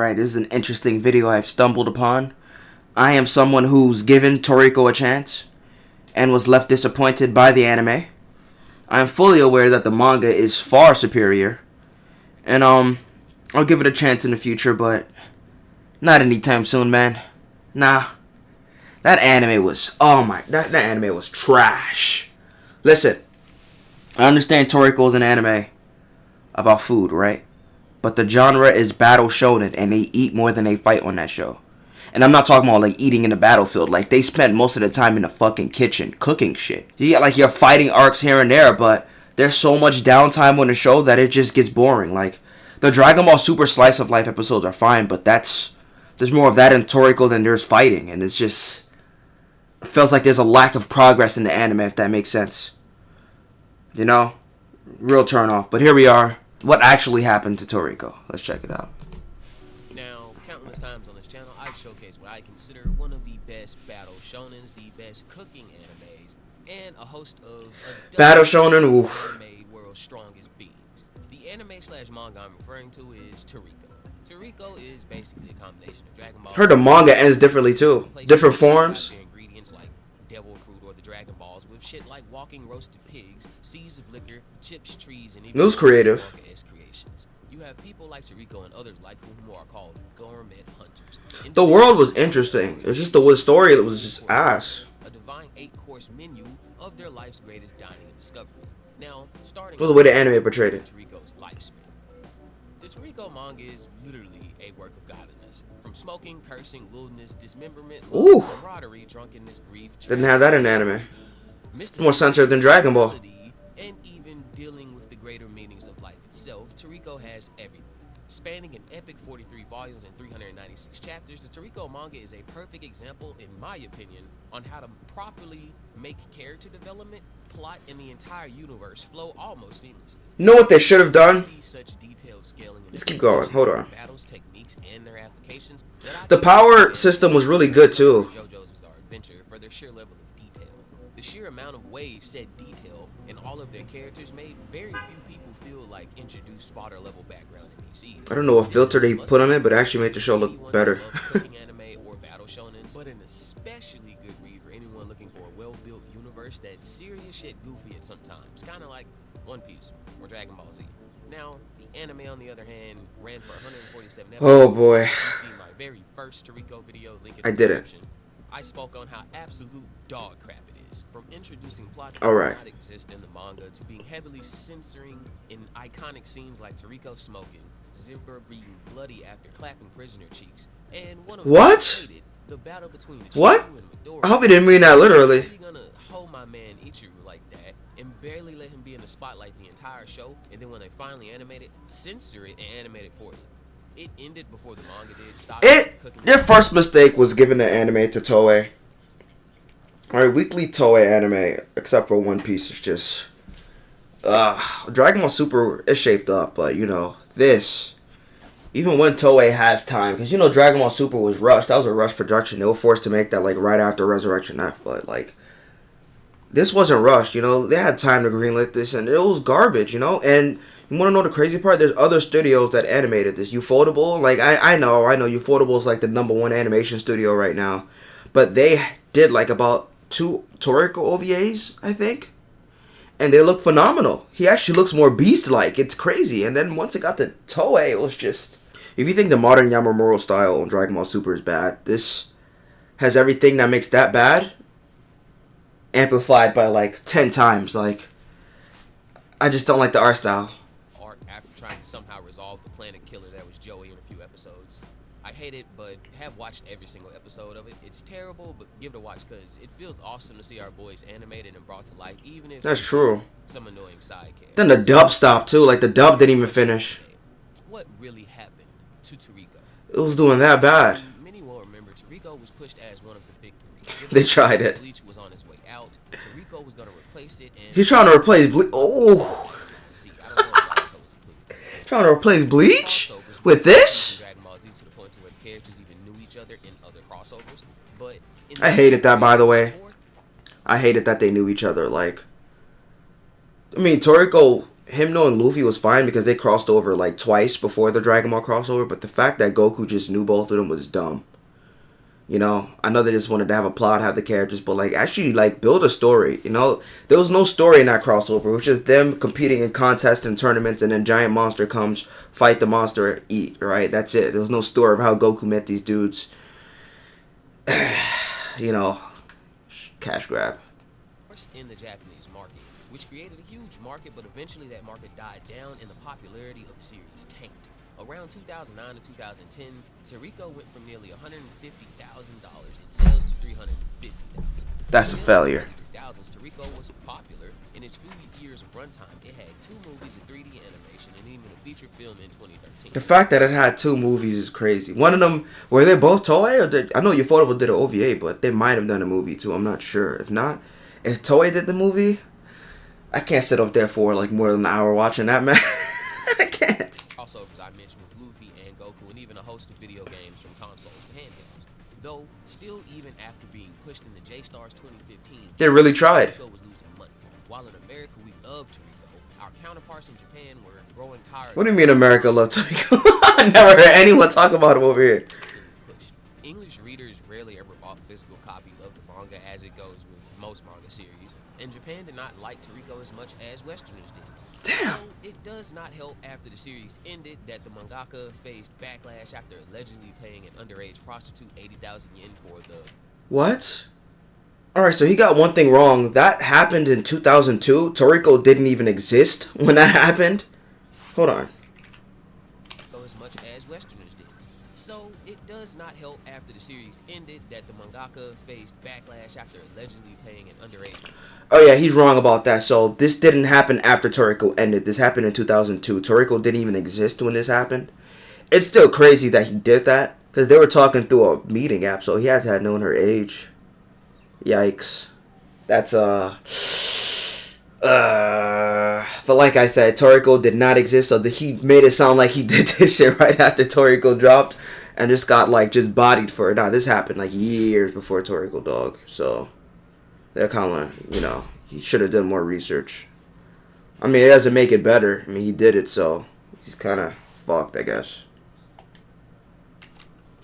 Alright, this is an interesting video I've stumbled upon. I am someone who's given Toriko a chance and was left disappointed by the anime. I am fully aware that the manga is far superior. And I'll give it a chance in the future, but not anytime soon, man. Nah. That anime was, that anime was trash. Listen, I understand Toriko is an anime about food, right? But the genre is battle shonen, and they eat more than they fight on that show. And I'm not talking about like eating in the battlefield. Like, they spend most of the time in the fucking kitchen cooking shit. You get like your fighting arcs here and there, but there's so much downtime on the show that it just gets boring. Like, the Dragon Ball Super Slice of Life episodes are fine, but there's more of that in Toriko than there's fighting, and it feels like there's a lack of progress in the anime, if that makes sense. You know? Real turn off. But here we are. What actually happened to Toriko? Let's check it out. Now, countless times on this channel, I've showcased what I consider one of the best battle shonens, the best cooking animes, and a host of battle shonen, oof. Anime world's strongest beings. The anime/manga I'm referring to is Toriko. Toriko is basically a combination of Dragon Ball. Heard the manga ends differently too. Different forms. Ingredients like devil fruit or the Dragon Balls with shit like walking roasted pigs, seeds of liquor, chips, trees, and even News creative. creations. You have people like Toriko and others like whom who are called gourmet hunters. The world was interesting. It was just the story that was just ass. A divine 8-course menu of their life's greatest dining and discovery. Now, starting Well, the way the anime portrayed it. Toriko's lifespan. The Toriko manga is literally a work of godliness. From smoking, cursing, lewdness, dismemberment, camaraderie, drunkenness, grief. Didn't have that in anime. It's more censored than Dragon Ball. And even dealing with the greater meanings of life itself, Toriko has everything. Spanning an epic 43 volumes and 396 chapters, the Toriko manga is a perfect example, in my opinion, on how to properly make character development, plot, and the entire universe flow almost seamlessly. You know what they should have done? Such detailed scaling. Let's keep going. Hold on. Battles, techniques, and their applications. The power system was really good too. JoJo's Bizarre Adventure for their sheer level of detail. The sheer amount of ways said detail in all of their characters made very few people feel like introduced fodder level background NPCs. I don't know what filter they put on it, but it actually made the show look better. Anime or battle shonen, but an especially good read for anyone looking for a well-built universe that's serious yet goofy at sometimes, kind of like One Piece or Dragon Ball Z. Now, the anime, on the other hand, ran for 147 episodes. Oh boy. You see my very first Toriko video, link in the I didn't. description. I spoke on how absolute dog crap it is, from introducing plots that All right. do not exist in the manga to being heavily censoring in iconic scenes like Toriko smoking, Zipper being bloody after clapping prisoner cheeks, and one of What? hated, the battle between Ichigo What? and Midoriya. I hope he didn't mean that literally. Really gonna hold my man Ichigo like that and barely let him be in the spotlight the entire show, and then when they finally animate it, censor it and animate it poorly. It ended before the manga did. Stop Their first mistake was giving the anime to Toei. Alright, weekly Toei anime, except for One Piece, is just Dragon Ball Super is shaped up, but you know, this, even when Toei has time, because you know Dragon Ball Super was rushed. That was a rush production. They were forced to make that like right after Resurrection F, but like this wasn't rushed, you know. They had time to greenlit this, and it was garbage, you know. And you want to know the crazy part? There's other studios that animated this. Ufotable, like I know Ufotable is like the #1 animation studio right now, but they did like about 2 Toriko OVAs, I think, and they look phenomenal. He actually looks more beast-like. It's crazy. And then once it got to Toei, it was just, if you think the modern Yamamuro style on Dragon Ball Super is bad, this has everything that makes that bad amplified by like 10 times. Like, I just don't like the art style. After trying to somehow resolve the planet killer that was Joey in a few episodes. I hate it, but have watched every single episode of it. It's terrible, but give it a watch because it feels awesome to see our boys animated and brought to life, even if that's true. Some annoying side characters. Then the dub stopped too. Like the dub didn't even finish. What really happened to Toriko? It was doing that bad. Many will remember Toriko was pushed as one of the big 3. They tried it. Bleach was on its way out. Toriko was going to replace it, and he's trying to replace Bleach. Oh. See, I don't know if Naruto was included. Trying to replace Bleach with this? Dragon Ball Z to the point to where the characters even knew each other in other crossovers. But I hated that, by the way. I hated that they knew each other. Like, I mean, Toriko him knowing Luffy was fine because they crossed over like twice before the Dragon Ball crossover. But the fact that Goku just knew both of them was dumb. You know, I know they just wanted to have a plot, have the characters, but like actually like build a story. You know, there was no story in that crossover. It was just them competing in contests and tournaments, and then giant monster comes, fight the monster, eat. Right, that's it. There was no story of how Goku met these dudes. You know, cash grab. In the Japanese market, which created a huge market, but eventually that market died down and the popularity of the series tanked. Around 2009 to 2010, Toriko went from nearly $150,000 in sales to $350,000. That's a failure. In the 2000s, Toriko was popular. In its few years of runtime, it had 2 movies in 3D animation and even a feature film in 2013. The fact that it had 2 movies is crazy. One of them, were they both Toei? Or I know Ufotable did an OVA, but they might have done a movie too. I'm not sure. If not, if Toei did the movie, I can't sit up there for like more than an hour watching that, man. I can't. Also, as I mentioned, with Luffy and Goku, and even a host of video games from consoles to handhelds. Though, still even after being pushed into J-Stars 2015, They really tried. Toriko was losing money. While in America we loved Toriko, our counterparts in Japan were growing tired. What do you mean America loved Toriko? I never heard anyone talk about him over here. English readers rarely ever bought physical copies of the manga, as it goes with most manga series, and Japan did not like Toriko as much as Westerners did. Damn. So it does not help after the series ended that the mangaka faced backlash after allegedly paying an underage prostitute 80,000 yen for the... What? Alright, so he got one thing wrong. That happened in 2002. Toriko didn't even exist when that happened. Hold on. As much as Westerners did. So it does not help after the series ended that the mangaka faced backlash after allegedly paying an underage... Oh yeah, he's wrong about that. So this didn't happen after Toriko ended. This happened in 2002. Toriko didn't even exist when this happened. It's still crazy that he did that, because they were talking through a meeting app, so he had to have known her age. Yikes. That's but like I said, Toriko did not exist, so he made it sound like he did this shit right after Toriko dropped and just got like just bodied for it. Nah, this happened like years before Toriko, dog. So they're kind of, you know, he should have done more research. I mean, it doesn't make it better. I mean, he did it, so he's kind of fucked, I guess.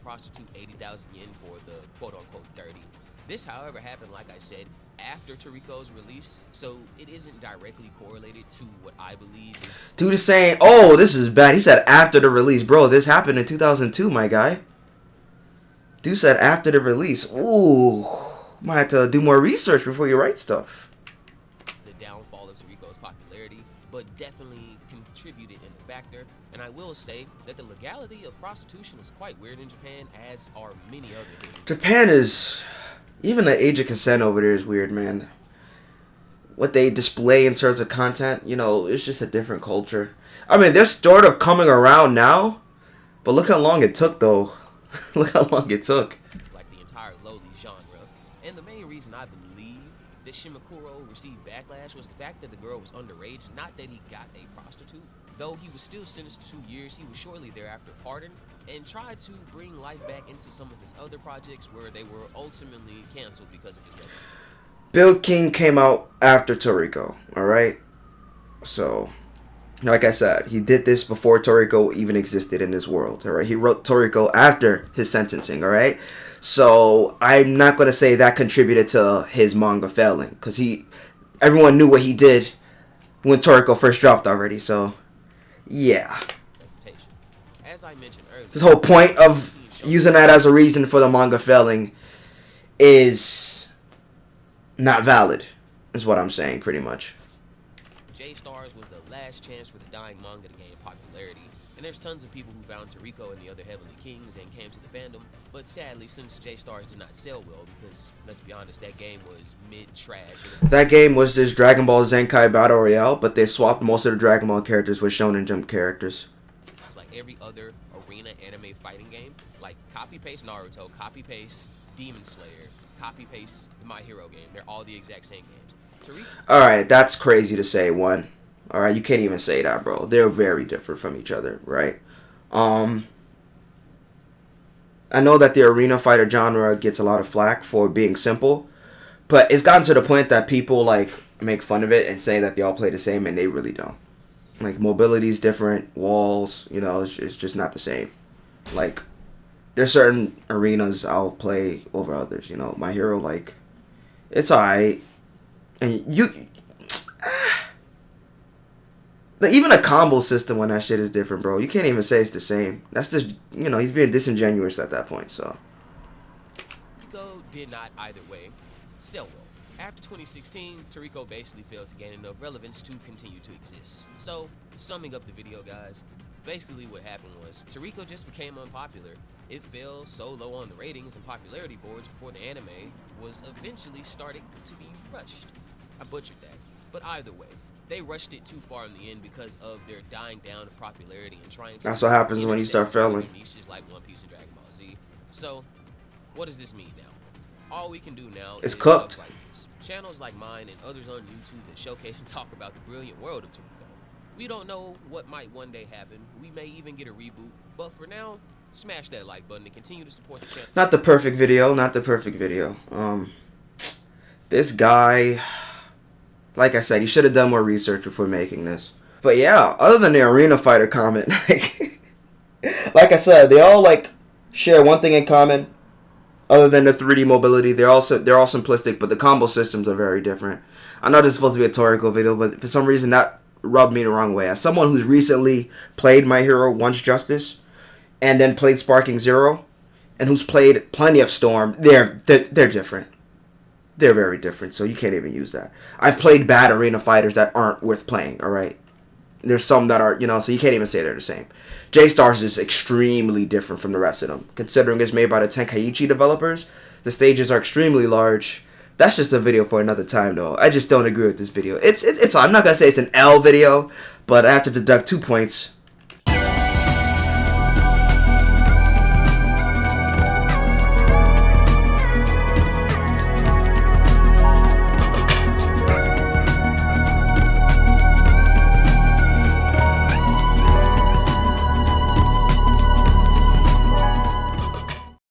Prostitute 80,000 yen for the quote-unquote 30. This, however, happened, like I said, after Toriko's release, so it isn't directly correlated to what I believe is... Dude is saying, oh, this is bad. He said after the release. Bro, this happened in 2002, my guy. Dude said after the release. Ooh, might have to do more research before you write stuff. The downfall of Toriko's popularity, but definitely contributed in the factor. And I will say that the legality of prostitution is quite weird in Japan, as are many other things. Japan is... Even the age of consent over there is weird, man. What they display in terms of content, you know, it's just a different culture. I mean, they're sort of coming around now, but look how long it took, though. Look how long it took. Like the entire lowly genre. And the main reason I believe that Shimakuro received backlash was the fact that the girl was underage, not that he got a prostitute. Though he was still sentenced to 2 years, he was shortly thereafter pardoned and tried to bring life back into some of his other projects where they were ultimately canceled because of his record. Build King came out after Toriko, alright? So, like I said, he did this before Toriko even existed in this world, alright? He wrote Toriko after his sentencing, alright? So, I'm not going to say that contributed to his manga failing, because everyone knew what he did when Toriko first dropped already, so... Yeah. As I mentioned earlier, this whole point of using that as a reason for the manga failing is not valid, is what I'm saying, pretty much. J-Stars was the last chance for the dying manga to gain popularity, and there's tons of people who found Toriko and the other Heavenly Kings and came to the fandom, but sadly, since J-Stars did not sell well, because, let's be honest, that game was mid-trash. That game was just Dragon Ball Zenkai Battle Royale, but they swapped most of the Dragon Ball characters with Shonen Jump characters. It's like every other arena anime fighting game, like copy-paste Naruto, copy-paste Demon Slayer, copy-paste the My Hero game. They're all the exact same games. Alright, that's crazy to say, one. Alright, you can't even say that, bro. They're very different from each other, right? I know that the arena fighter genre gets a lot of flack for being simple, but it's gotten to the point that people like make fun of it and say that they all play the same, and they really don't. Like, mobility's different, walls, you know, it's just not the same. Like, there's certain arenas I'll play over others, you know. My hero, like, it's alright. And like, even a combo system when that shit is different, bro. You can't even say it's the same. That's just, you know, he's being disingenuous at that point, so. Toriko did not either way sell well. After 2016, Toriko basically failed to gain enough relevance to continue to exist. So, summing up the video, guys, basically what happened was Toriko just became unpopular. It fell so low on the ratings and popularity boards before the anime was eventually starting to be rushed. I butchered that, but either way, they rushed it too far in the end because of their dying down of popularity and trying to. That's what happens when you start failing. Niches like One Piece and Dragon Ball Z. So, what does this mean now? All we can do now is is cooked. like this. Channels like mine and others on YouTube that showcase and talk about the brilliant world of Toriko. We don't know what might one day happen. We may even get a reboot. But for now, smash that like button and continue to support the channel. Not the perfect video. Not the perfect video. This guy, like I said, he should have done more research before making this. But yeah, other than the arena fighter comment, like I said, they all like share one thing in common. Other than the 3D mobility, they're all simplistic, but the combo systems are very different. I know this is supposed to be a Toriko video, but for some reason that rubbed me the wrong way. As someone who's recently played My Hero Once Justice, and then played Sparking Zero, and who's played plenty of Storm, they're different. They're very different, so you can't even use that. I've played bad arena fighters that aren't worth playing, alright? There's some that are, you know, so you can't even say they're the same. J-Stars is extremely different from the rest of them. Considering it's made by the Tenkaichi developers, the stages are extremely large. That's just a video for another time, though. I just don't agree with this video. I'm not going to say it's an L video, but I have to deduct 2 points